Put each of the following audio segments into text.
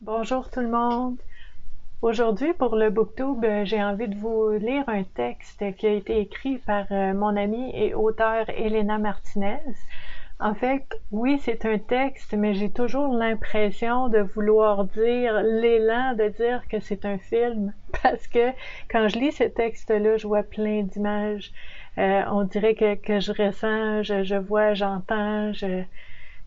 Bonjour tout le monde. Aujourd'hui, pour le BookTube, j'ai envie de vous lire un texte qui a été écrit par mon amie et auteure Elena Martinez. En fait, oui, c'est un texte, mais j'ai toujours l'impression de vouloir dire l'élan de dire que c'est un film, parce que quand je lis ce texte-là, je vois plein d'images. On dirait que je ressens, je vois, j'entends,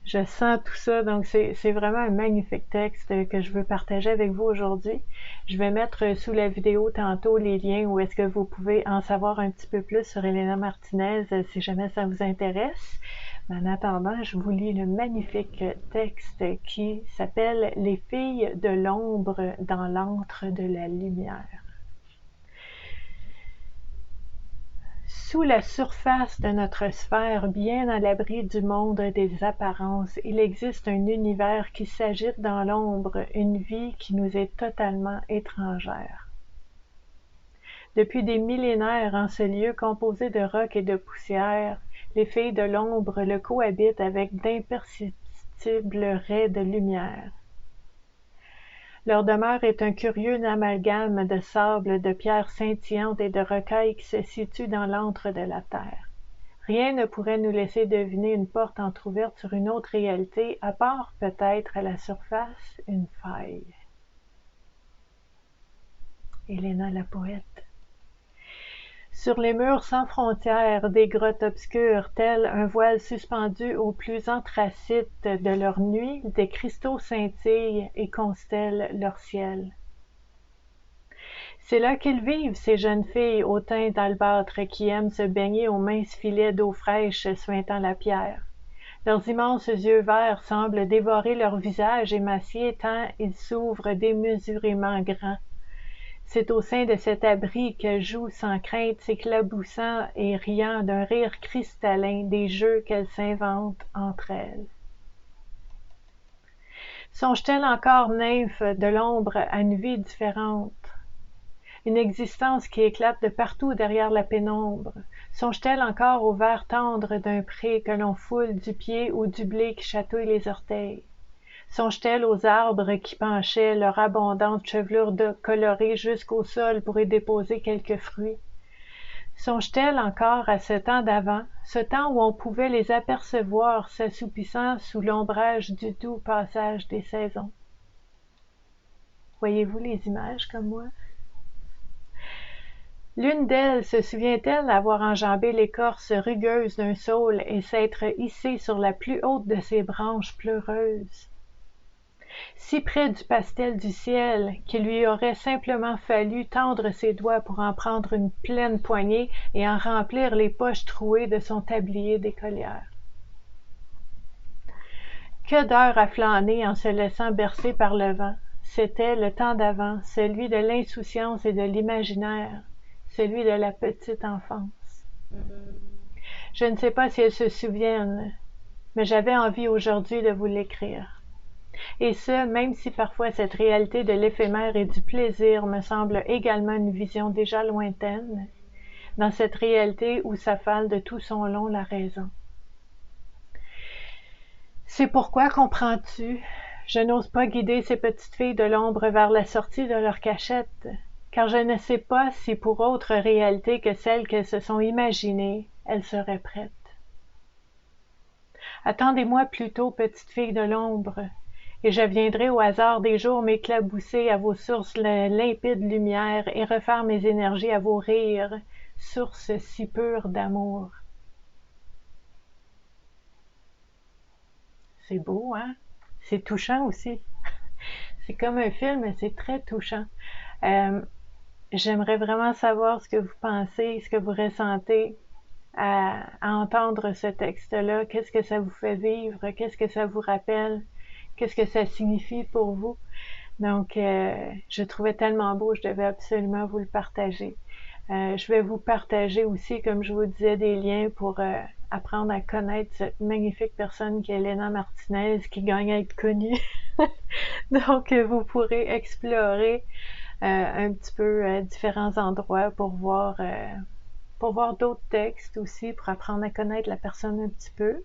je sens tout ça, donc c'est vraiment un magnifique texte que je veux partager avec vous aujourd'hui. Je vais mettre sous la vidéo tantôt les liens où est-ce que vous pouvez en savoir un petit peu plus sur Elena Martinez si jamais ça vous intéresse. Mais en attendant, je vous lis le magnifique texte qui s'appelle « Les filles de l'ombre dans l'antre de la lumière ». Sous la surface de notre sphère, bien à l'abri du monde des apparences, il existe un univers qui s'agite dans l'ombre, une vie qui nous est totalement étrangère. Depuis des millénaires, en ce lieu composé de rocs et de poussière, les filles de l'ombre le cohabitent avec d'imperceptibles raies de lumière. Leur demeure est un curieux amalgame de sable, de pierres scintillantes et de rocailles qui se situent dans l'antre de la terre. Rien ne pourrait nous laisser deviner une porte entr'ouverte sur une autre réalité, à part peut-être à la surface une faille. Elena la poète. Sur les murs sans frontières des grottes obscures, tel un voile suspendu au plus anthracite de leur nuit, des cristaux scintillent et constellent leur ciel. C'est là qu'ils vivent, ces jeunes filles au teint d'albâtre qui aiment se baigner aux minces filets d'eau fraîche suintant la pierre. Leurs immenses yeux verts semblent dévorer leur visage émacié tant ils s'ouvrent démesurément grands. C'est au sein de cet abri qu'elles jouent sans crainte, s'éclaboussant et riant d'un rire cristallin des jeux qu'elles s'inventent entre elles. Songent-elles encore, nymphes de l'ombre, à une vie différente? Une existence qui éclate de partout derrière la pénombre? Songe-t-elle encore au vert tendre d'un pré que l'on foule du pied ou du blé qui chatouille les orteils? Songe-t-elle aux arbres qui penchaient leur abondante chevelure colorée jusqu'au sol pour y déposer quelques fruits? Songe-t-elle encore à ce temps d'avant, ce temps où on pouvait les apercevoir s'assoupissant sous l'ombrage du doux passage des saisons? Voyez-vous les images comme moi? L'une d'elles se souvient-elle avoir enjambé l'écorce rugueuse d'un saule et s'être hissée sur la plus haute de ses branches pleureuses? Si près du pastel du ciel qu'il lui aurait simplement fallu tendre ses doigts pour en prendre une pleine poignée et en remplir les poches trouées de son tablier d'écolière. Que d'heures à flâner en se laissant bercer par le vent! C'était le temps d'avant, celui de l'insouciance et de l'imaginaire, celui de la petite enfance. Je ne sais pas si elles se souviennent, mais j'avais envie aujourd'hui de vous l'écrire. Et ce, même si parfois cette réalité de l'éphémère et du plaisir me semble également une vision déjà lointaine, dans cette réalité où s'affale de tout son long la raison. C'est pourquoi, comprends-tu, je n'ose pas guider ces petites filles de l'ombre vers la sortie de leur cachette, car je ne sais pas si pour autre réalité que celle qu'elles se sont imaginées, elles seraient prêtes. Attendez-moi plutôt, petites filles de l'ombre, et je viendrai au hasard des jours m'éclabousser à vos sources limpides lumières et refaire mes énergies à vos rires, sources si pures d'amour. C'est beau, hein? C'est touchant aussi. C'est comme un film, mais c'est très touchant. J'aimerais vraiment savoir ce que vous pensez, ce que vous ressentez à entendre ce texte-là. Qu'est-ce que ça vous fait vivre? Qu'est-ce que ça vous rappelle? Qu'est-ce que ça signifie pour vous? Donc, je trouvais tellement beau, je devais absolument vous le partager. Je vais vous partager aussi, comme je vous disais, des liens pour apprendre à connaître cette magnifique personne qui est Elena Martinez, qui gagne à être connue. Donc, vous pourrez explorer un petit peu différents endroits pour voir d'autres textes aussi, pour apprendre à connaître la personne un petit peu.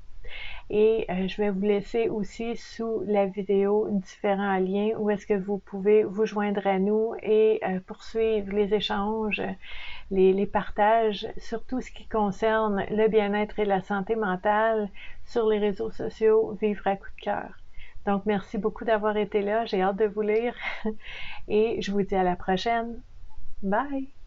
Et je vais vous laisser aussi sous la vidéo différents liens où est-ce que vous pouvez vous joindre à nous et poursuivre les échanges, les partages sur tout ce qui concerne le bien-être et la santé mentale sur les réseaux sociaux Vivre à coup de cœur. Donc, merci beaucoup d'avoir été là. J'ai hâte de vous lire et je vous dis à la prochaine. Bye!